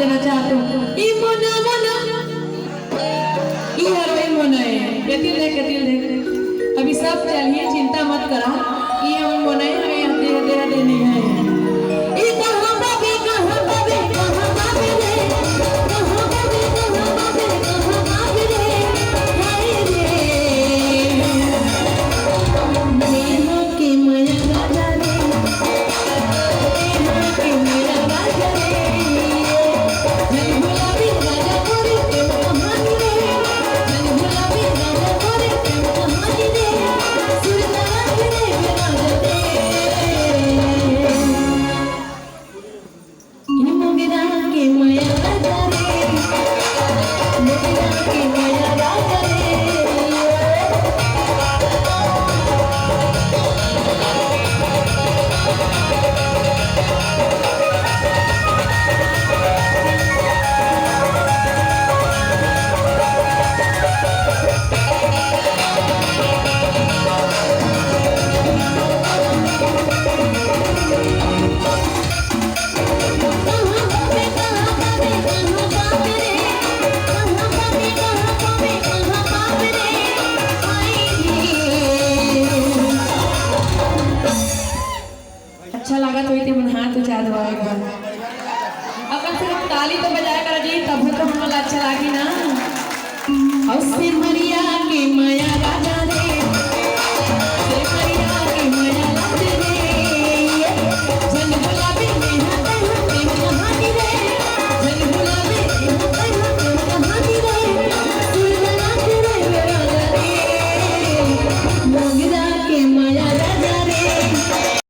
देना चाहता हूँ। ई मोना मोना ई हर मोना है के दिल देख अभी सब चलिए चिंता मत करा। ये हम मोना है हमें दे देनी है। ई कहां बाबे कहां बाबे कहां बाबे रे कहां बाबे कहां बाबे कहां बाबे रे हाय रे नेहा के माया राजा रे नेहा के माया राजा रे जन गुलाबी राजा गोरी के कहानी रे जन गुलाबी राजा गोरी के कहानी रे सुरताज रे राजा रे इन मोगरा के माया राजा रे मोगरा के माया राजा रे अच्छा लगा तो इतने मन हाथ उठा दो एक बार। अगर सिर्फ ताली तो बजाया कर जी तब तो हमको अच्छा लगी ना। और सिमरिया के माया